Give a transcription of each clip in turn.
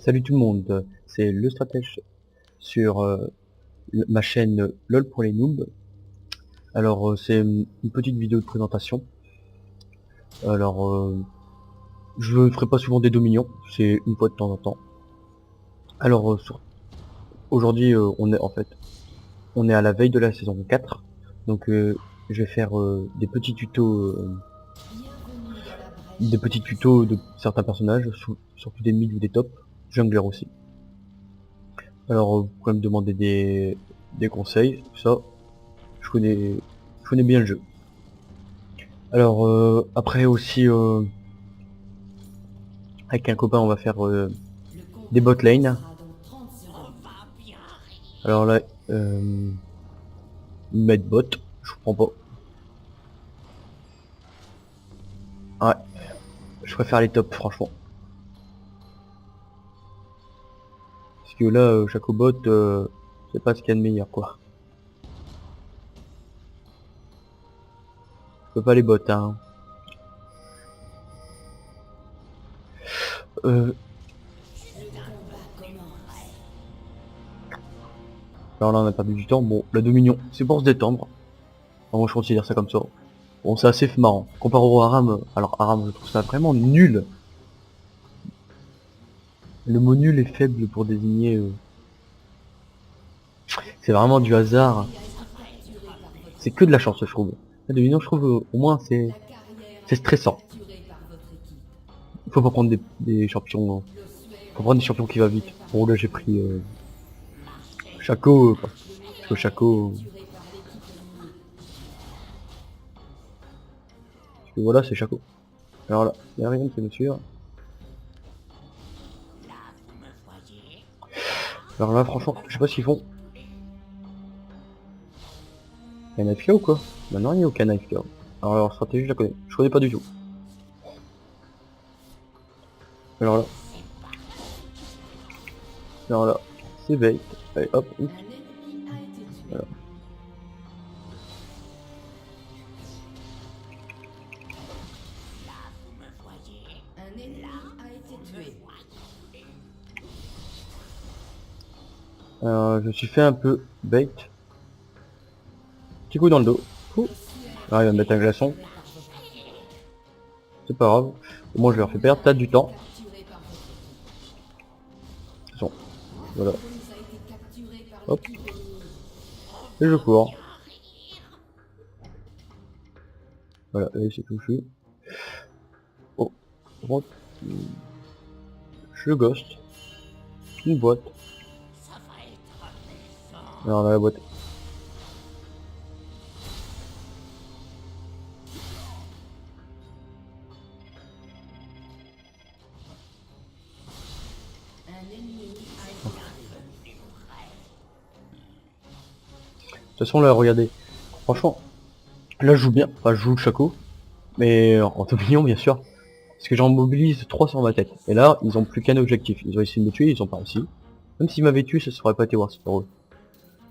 Salut tout le monde, c'est le stratège sur ma chaîne LOL pour les noobs. Alors c'est une petite vidéo de présentation. Alors je ne ferai pas souvent des dominions, c'est une fois de temps en temps. Alors aujourd'hui on est à la veille de la saison 4. Donc je vais faire des petits tutos de certains personnages, surtout des mid ou des tops, jungler aussi. Alors vous pouvez me demander des conseils, tout ça. Je connais bien le jeu. Alors après aussi avec un copain on va faire des bot lane. Alors là mettre bot, je comprends pas. Ouais, je préfère les tops franchement. Parce que là chaque bot c'est pas ce qu'il y a de meilleur quoi. Je peux pas les bots hein. Alors là on a perdu du temps. Bon, la dominion, c'est pour se détendre. Alors, moi je considère ça comme ça. Bon, c'est assez marrant. Comparé au Aram, alors Aram je trouve ça vraiment nul. Le mot nul est faible pour désigner... c'est vraiment du hasard. C'est que de la chance je trouve. La dominion je trouve au moins c'est stressant. Faut pas prendre des champions... Faut prendre des champions qui va vite. Bon là j'ai pris... Shaco, parce que Shaco... Parce que voilà c'est Shaco. Alors là, y a rien qui me suit. Alors là franchement, je sais pas ce qu'ils font. Y'a un AFK ou quoi? Bah non, il n'y a aucun AFK. Alors leur stratégie je la connais. Je connais pas du tout. Alors là. Alors là, c'est bait. Allez hop, oups. Voilà. Alors, je me suis fait un peu bait. Petit coup dans le dos. Ouh. Ah, il va me mettre un glaçon. C'est pas grave. Au moins je leur fais perdre peut-être du temps. Bon, voilà. Hop. Et je cours. Voilà, et c'est touché. Oh, bon. Je ghost. Une boîte. Alors dans la boîte. De toute façon là regardez. Franchement. Là je joue bien. Enfin je joue le Shaco. Mais en dominion bien sûr. Parce que j'en mobilise 3 sur ma tête. Et là, ils ont plus qu'un objectif. Ils ont essayé de me tuer, ils ont pas réussi. Même s'ils m'avaient tué, ça serait pas été worth pour eux.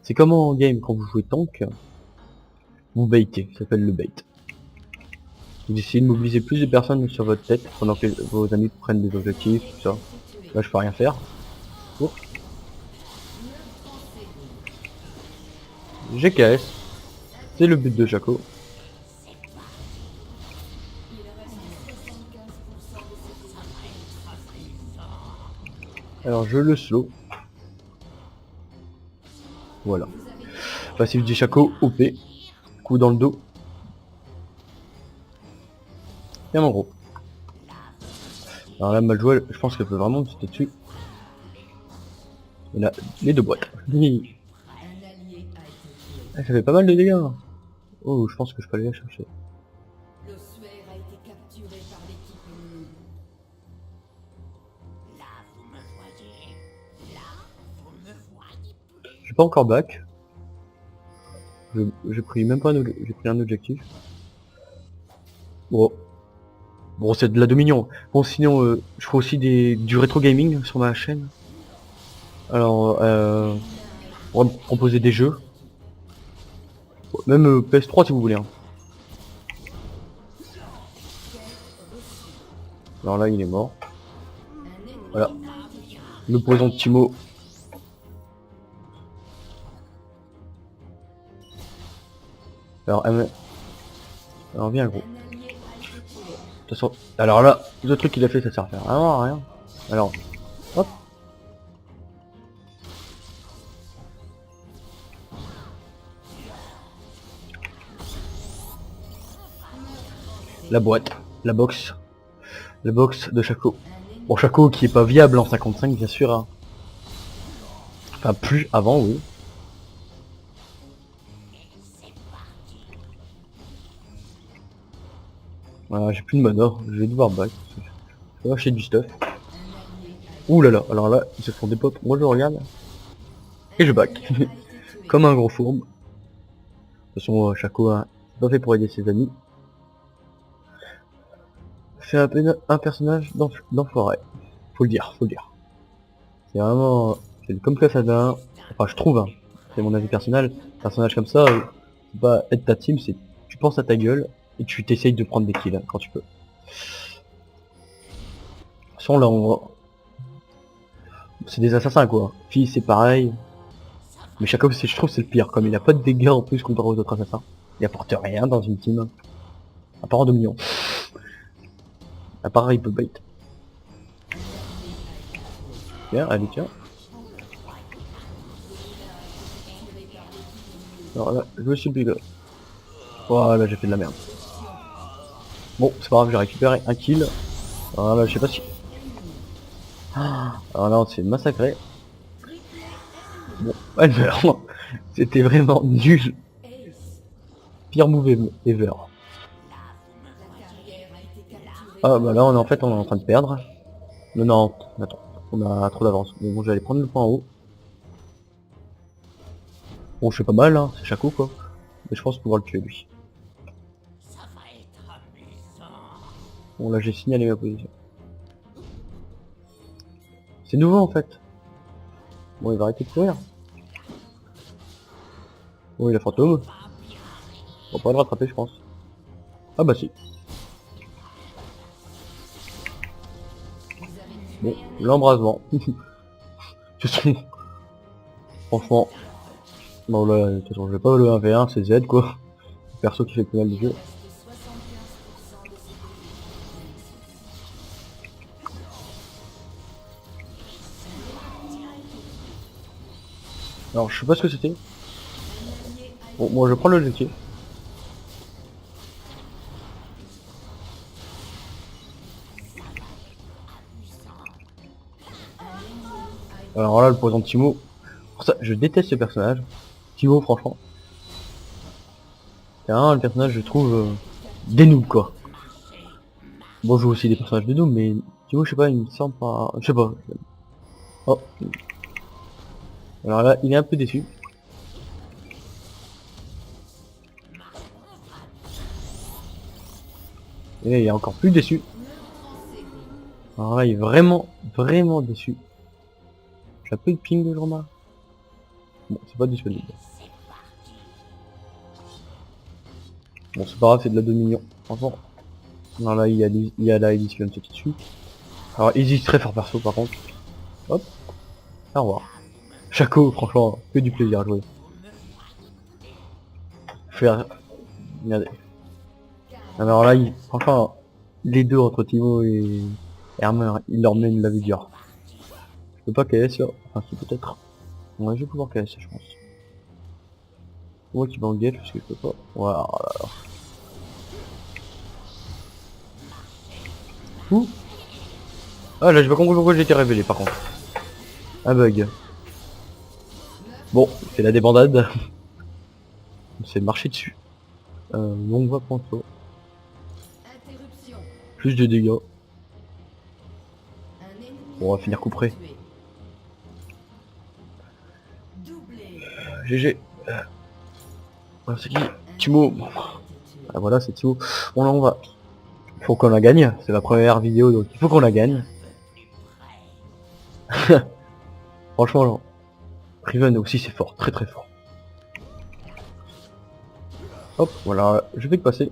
C'est comme en game, quand vous jouez tank, vous baitez, ça s'appelle le bait. Vous essayez de mobiliser plus de personnes sur votre tête pendant que vos amis prennent des objectifs, tout ça. Là, je peux rien faire. Oh. GKS, c'est le but de Shaco. Alors je le slow. Voilà. Passif du Shaco, OP. Coup dans le dos. Et mon gros. Alors là, mal joué, je pense qu'elle peut vraiment me sauter dessus. Et là, les deux boîtes. Ah, ça fait pas mal de dégâts. Oh, je pense que je peux aller la chercher. Je suis pas encore back. J'ai pris même pas j'ai pris un objectif. Bon, bon c'est de la dominion. Bon sinon je fais aussi du rétro gaming sur ma chaîne. Alors on va me proposer des jeux. Même PS3 si vous voulez. Hein. Alors là il est mort. Voilà. Le poison de Timo. Alors, alors viens gros. De toute façon, alors là, le truc qu'il a fait, ça sert à faire vraiment à rien. Alors, hop. La boîte, la box de Shaco. Bon, Shaco qui est pas viable en 55 bien sûr. Hein. Enfin plus avant, oui. Voilà, j'ai plus de mana, je vais devoir back. Je vais acheter du stuff. Ouh là là, alors là, ils se font des potes, moi je regarde. Et je back. Comme un gros fourbe. De toute façon, Shaco, hein, c'est pas fait pour aider ses amis. C'est un personnage d'enfoiré. Faut le dire, faut le dire. C'est vraiment... C'est comme ça d'un... Enfin, je trouve, hein, c'est mon avis personnel. Un personnage comme ça, c'est pas être ta team, c'est... Tu penses à ta gueule, et tu t'essayes de prendre des kills, hein, quand tu peux. Sans là, on va... C'est des assassins, quoi. Fille, c'est pareil. Mais Shaco, je trouve, c'est le pire. Comme il a pas de dégâts en plus comparé aux autres assassins. Il apporte rien dans une team. À part en 2 millions. À part il peut bait. Tiens, allez, tiens. Alors là, je me suis là. Voilà, j'ai fait de la merde. Bon, c'est pas grave, j'ai récupéré un kill. Voilà, je sais pas si... Alors là, on s'est massacré. Bon, elle meurt. C'était vraiment nul. Pire move ever. Ah bah là, en fait, on est en train de perdre. Non, non, attends, on a trop d'avance. Bon, j'allais prendre le point en haut. Bon, je fais pas mal, hein, c'est Shaco quoi. Mais je pense pouvoir le tuer lui. Bon, là j'ai signalé ma position. C'est nouveau en fait. Bon, il va arrêter de courir. Bon, il a fantôme. On va pas le rattraper, je pense. Ah bah si. Bon, l'embrasement. Franchement. Bon là, de toute façon, je vais pas le 1v1, c'est Z quoi. Perso qui fait plus mal du jeu. Alors je sais pas ce que c'était. Bon, moi je prends le l'objectif. Alors là, le poison de Timo. Pour ça, je déteste ce personnage. Timo, franchement. C'est un le personnage, je trouve, des noobs quoi. Bon, je joue aussi des personnages de noobs, mais Timo, je sais pas, il me semble pas. Je sais pas. Oh. Alors là, il est un peu déçu. Et là, il est encore plus déçu. Alors là, il est vraiment, vraiment déçu. J'ai un peu de ping, je remarque. Bon, c'est pas disponible. Bon, c'est pas grave, c'est de la 2 millions. Franchement. Non, là, il y a la Elise qui vient de sauter dessus. Alors, Elise très fort perso, par contre. Hop. Au revoir. Shaco, franchement, que du plaisir à jouer. Faire... Regardez. Alors là, franchement, les deux entre Timo et Hermer, ils leur mènent la vie dure. Je peux pas KS là. Enfin, si peut-être. Ouais, je vais pouvoir KS, je pense. Moi qui va en guette parce que je peux pas. Voilà. Ouh. Ah là, j'ai pas compris pourquoi j'ai été révélé par contre. Un bug. Bon, c'est la débandade. C'est marcher dessus. Longue voie panto. Plus de dégâts. Bon, on va finir couperé. GG. C'est qui? Timo. Ah voilà, c'est Timo. Bon là on va. Faut qu'on la gagne. C'est la première vidéo donc il faut qu'on la gagne. Franchement, là. Riven aussi c'est fort, très très fort. Hop, voilà, je vais te passer.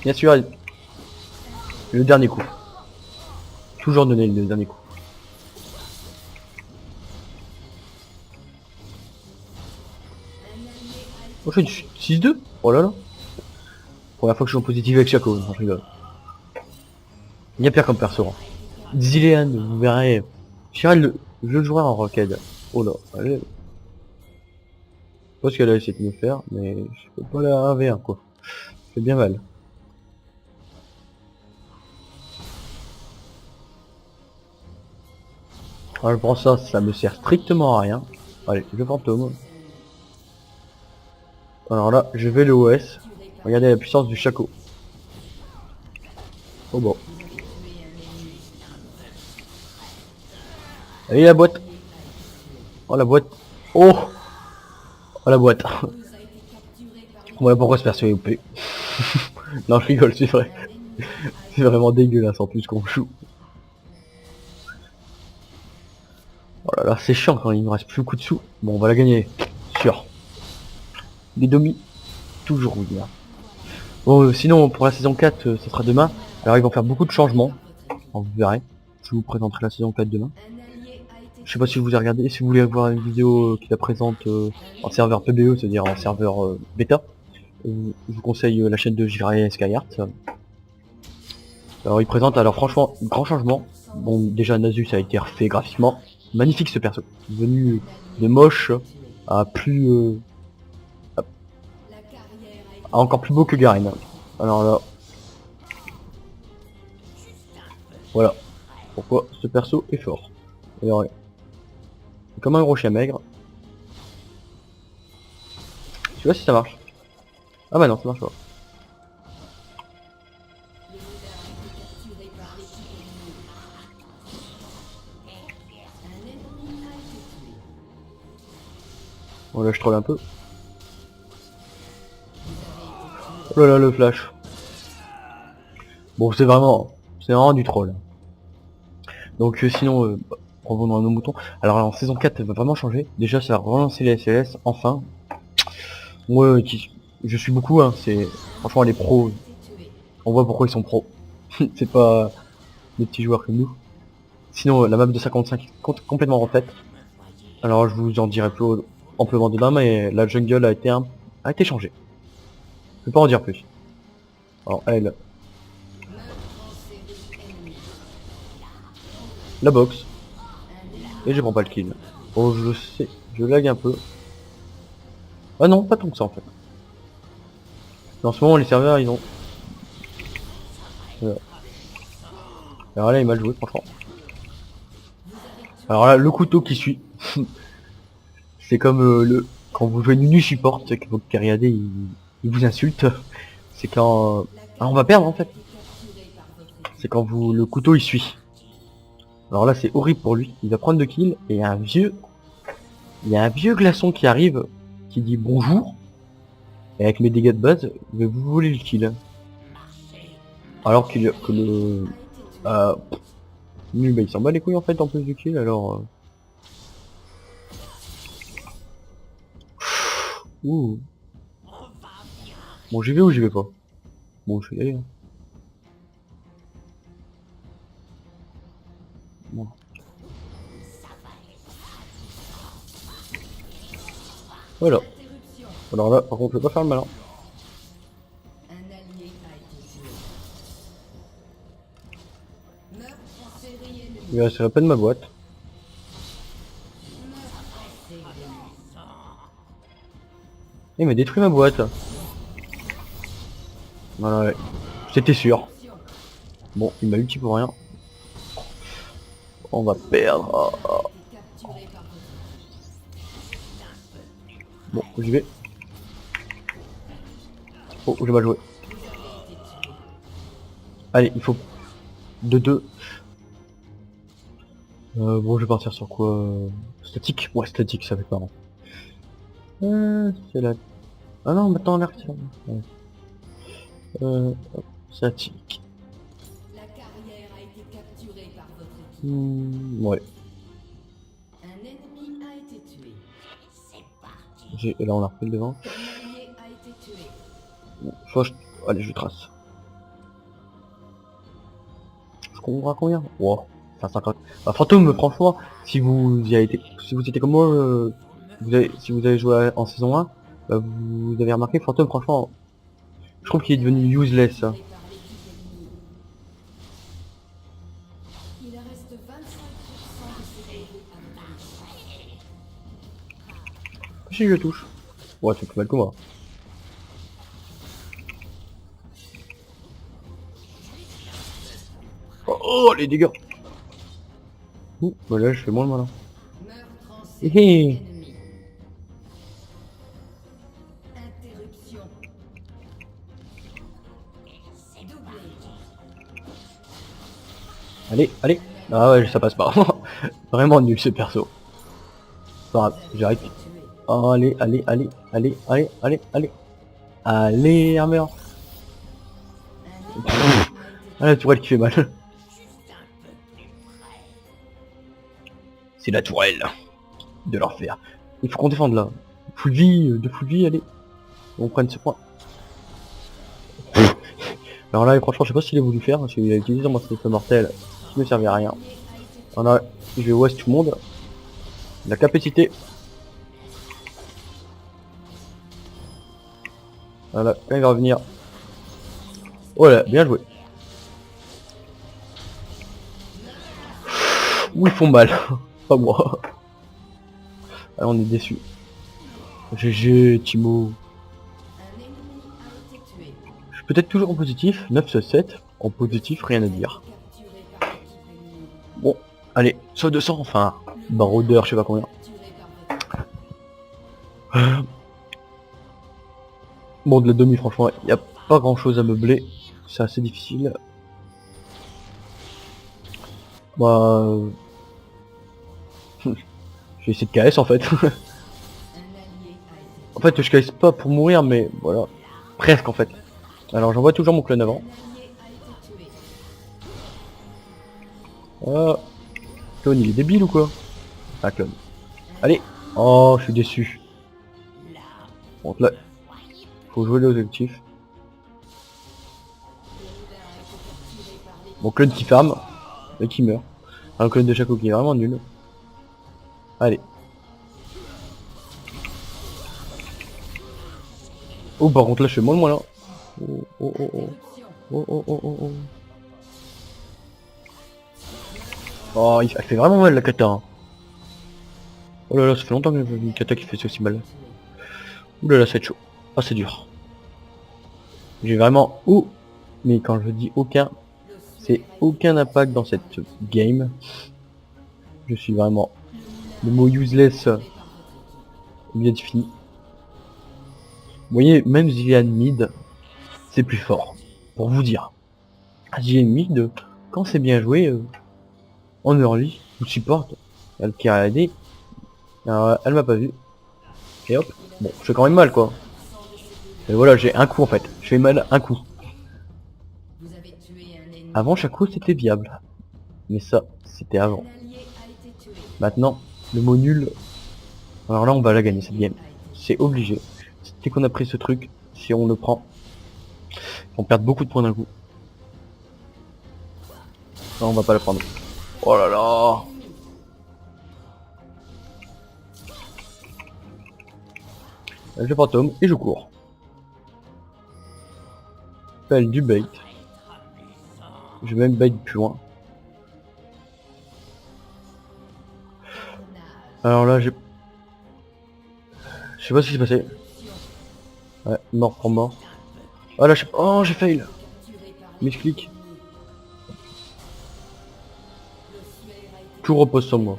Bien sûr. Le dernier coup. Toujours donner le dernier coup. Oh, je fais 6-2. Oh là là. Première fois que je suis en positif avec Chaco, non, je rigole. Il y a pire comme perso. Hein. Zilean, vous verrez. Chiral, je le jouerai en rockade. Oh là, allez. Je sais pas ce qu'elle a essayé de me faire, mais je peux pas la 1v1 quoi. C'est bien mal. Alors je prends ça, ça me sert strictement à rien. Allez, je fantôme. Alors là, je vais le OS. Regardez la puissance du Chaco. Oh bon. Allez la boîte. Oh la boîte. Oh, oh la boîte. Voilà pourquoi ce perso est OP. Non je rigole, c'est vrai. C'est vraiment dégueulasse en plus qu'on joue. Oh là là, c'est chiant quand il me reste plus beaucoup de sous. Bon, on va la gagner. Sûr. Les demi. Toujours oui. Hein. Bon, sinon pour la saison 4, ça sera demain. Alors ils vont faire beaucoup de changements. Alors, vous verrez. Je vous présenterai la saison 4 demain. Je sais pas si vous avez regardé, si vous voulez voir une vidéo qui la présente en serveur PBE, c'est-à-dire en serveur bêta, je vous conseille la chaîne de Jiraiya Skyheart. Alors il présente alors franchement grand changement. Bon déjà Nasus a été refait graphiquement. Magnifique ce perso. Venu de moche à plus à encore plus beau que Garen. Alors là. Voilà. Pourquoi ce perso est fort. Alors, c'est comme un gros chien maigre. Tu vois si ça marche. Ah bah non ça marche pas. Bon là je troll un peu. Oh là là le flash. Bon c'est vraiment du troll. Donc sinon revenons à nos moutons. Alors en saison 4 elle va vraiment changer. Déjà ça va relancer les SLS enfin. Moi je suis beaucoup hein, c'est franchement les pros. On voit pourquoi ils sont pros. C'est pas des petits joueurs comme nous. Sinon la map de 55 est complètement refaite. Alors je vous en dirai plus amplement demain mais la jungle a été changée. Je peux pas en dire plus. Alors elle, la box, et je prends pas le kill. Oh je sais, je lag un peu. Ah non, pas tant que ça en fait. En ce moment les serveurs ils ont... Alors là il m'a joué franchement. Alors là le couteau qui suit. C'est comme le... Quand vous jouez Nunu support, que votre Kyriadé il vous insulte. C'est quand... Ah, on va perdre en fait. C'est quand vous le couteau il suit. Alors là c'est horrible pour lui. Il va prendre 2 kills et il y a un vieux glaçon qui arrive, qui dit bonjour. Et avec mes dégâts de base, je vais vous voler le kill. Alors que le... lui bah il s'en bat les couilles en fait en plus du kill alors... Ouh. Bon j'y vais ou j'y vais pas? Bon je vais y aller. Hein. Bon. Voilà. Alors là par contre je vais pas faire le malin. Il resterait pas de ma boîte. Il m'a détruit ma boîte. Voilà, ouais. C'était sûr. Bon, il m'a ulti pour rien. On va perdre. Bon, j'y vais. Oh, j'ai mal joué. Allez, il faut 2-2. Bon, je vais partir sur quoi statique. Ouais, statique, ça fait pas. C'est là. Ah non, maintenant l'air. Ouais. Statique. Ouais. Là on a repris le devant. Bon, soit je... Allez, je trace. je comprends combien. Wow, enfin 50. Bah, Fantôme, franchement, si vous y avez été, si vous étiez comme moi, si vous avez joué en saison 1, bah, vous avez remarqué Fantôme, franchement, je trouve qu'il est devenu useless. Hein. Si je touche. Ouais, c'est plus mal que moi. Oh, les dégâts. Ouh, bah là, je fais moins le malin. Hé. Allez, allez. Ah ouais, ça passe pas. Vraiment nul ce perso. Pas grave, j'arrête. Allez, allez, allez, allez, allez, allez, allez. Allez, armure. Ah, la tourelle qui fait mal. C'est la tourelle de leur faire. Il faut qu'on défende là. Full vie, de full vie, allez. On prenne ce point. Alors là, franchement, je sais pas s'il a voulu faire, parce qu'il a utilisé mon slip mortel qui ne servait à rien. Alors là, je vais ouest tout le monde. La capacité. Voilà, quand il va revenir. Oh là, bien joué. Ouh, ils font mal. Pas moi. Ah, on est déçus. GG, Timo. Je suis peut-être toujours en positif. 9 sur 7. En positif, rien à dire. Bon, allez, saut 200, enfin. Barodeur, je sais pas combien. Bon, de la demi, franchement, il n'y a pas grand chose à meubler. C'est assez difficile. Bah... je vais essayer de KS en fait. En fait, je KS pas pour mourir, mais voilà. Presque en fait. Alors, j'envoie toujours mon clone avant. Clone, il est débile ou quoi? Ah, clone. Allez. Oh, je suis déçu. Bon, là, faut jouer l'objectif. Mon clone qui farm et qui meurt. Un clone de Shaco qui est vraiment nul. Allez. Oh, par contre là je fais moins le malin. Oh oh oh oh. Oh oh oh oh oh. Oh, elle fait vraiment mal la kata. Hein. Oh là là, ça fait longtemps que j'ai vu une kata qui fait aussi mal. Ouh là là, c'est chaud. Ah, c'est dur. J'ai vraiment... Ouh. Mais quand je dis aucun, c'est aucun impact dans cette game. Je suis vraiment... Le mot useless bien défini. Vous voyez, même Zilean mid, c'est plus fort. Pour vous dire. Zilean mid, quand c'est bien joué, en early, ou support, elle qui a aidé. Elle m'a pas vu. Et hop. Bon, je fais quand même mal quoi. Et voilà, j'ai un coup en fait. Je fais mal un coup. Avant chaque coup c'était viable. Mais ça, c'était avant. Maintenant, le mot nul. Alors là on va la gagner cette game. C'est obligé. Dès qu'on a pris ce truc, si on le prend, on perd beaucoup de points d'un coup. Non, on va pas le prendre. Oh là là. Je fantôme et je cours. Pelle du bait. Je vais même bait plus loin. Alors là j'ai... Je sais pas ce qui s'est passé. Ouais, mort pour mort. Oh là, oh, j'ai fail. Misclick. Tout repose sur moi.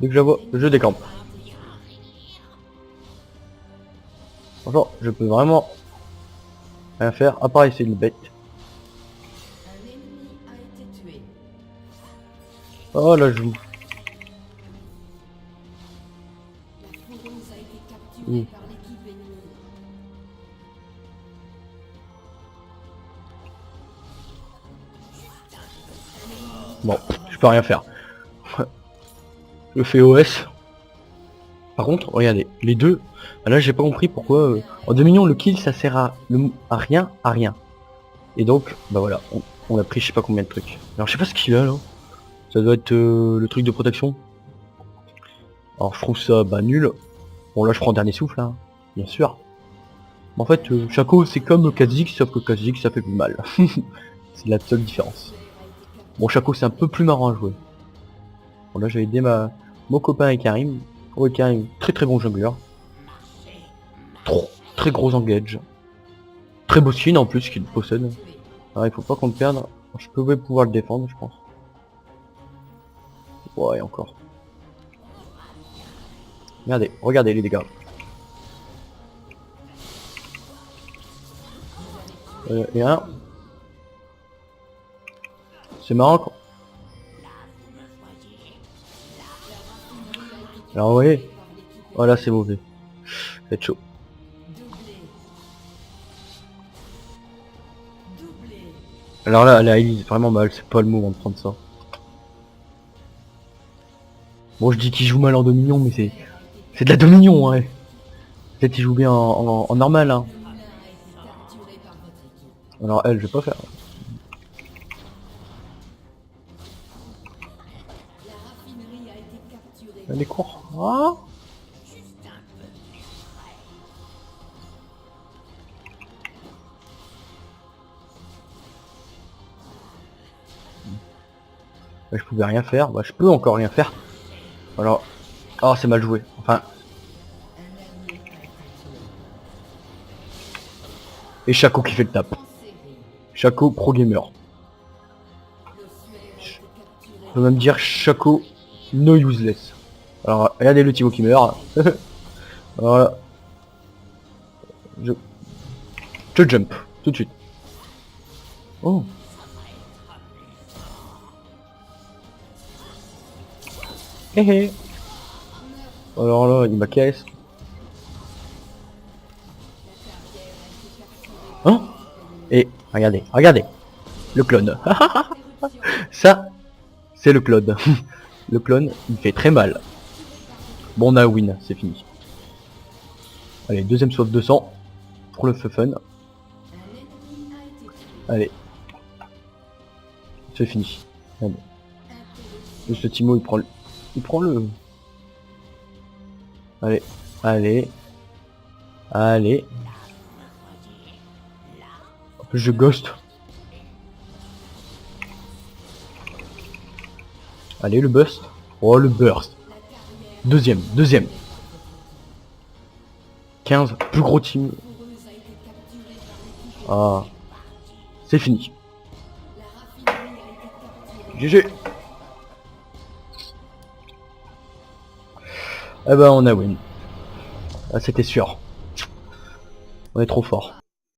Dès que je la vois, je décampe. Franchement, je peux vraiment rien faire à part essayer de le bête. Oh là, je joue. Bon, je peux rien faire. Je fais OS. Par contre, regardez, les deux. Là, j'ai pas compris pourquoi. En 2 millions, le kill ça sert à rien, à rien. Et donc, bah voilà, on a pris je sais pas combien de trucs. Alors je sais pas ce qu'il a là. Ça doit être le truc de protection. Alors je trouve ça bah nul. Bon là je prends dernier souffle hein, bien sûr. Mais en fait Shaco c'est comme le Kha'Zix sauf que Kha'Zix ça fait plus mal. C'est la seule différence. Bon Shaco c'est un peu plus marrant à jouer. Bon là j'ai aidé mon copain Karim. Ouais Karim, très bon jungler. Très gros engage. Très beau skin en plus qu'il possède. Alors il faut pas qu'on le perde. Je peux pouvoir le défendre je pense. Ouais encore. Regardez les dégâts. Et un. C'est marrant quoi. Alors vous voyez. Voilà c'est mauvais. C'est chaud. Alors là, la Elise, vraiment mal, c'est pas le moment de prendre ça. Bon, je dis qu'il joue mal en Dominion, mais c'est de la Dominion, ouais. Peut-être qu'il joue bien en normal, hein. Alors elle, je vais pas faire. Elle est court. Ah bah, je pouvais rien faire. Bah, je peux encore rien faire. Alors, oh, c'est mal joué. Enfin. Et Shaco qui fait le tap. Shaco pro gamer. Je peux même dire Shaco no useless. Alors, regardez le Thibaut qui meurt. Voilà. Je jump tout de suite. Oh. Hé hé. Alors là, il m'a caisse. Hein? Et regardez. Le clone. Ça, c'est le clone. Le clone, il fait très mal. Bon, on a win, c'est fini. Allez, deuxième sauve 200. Pour le fun. Allez. C'est fini. Allez. Juste le Timo, il prend le... Allez. Je ghost. Allez, le burst. Oh, le burst. Deuxième. 15, plus gros team. Ah. C'est fini. GG. Eh ben, on a win. Ah, c'était sûr. On est trop fort.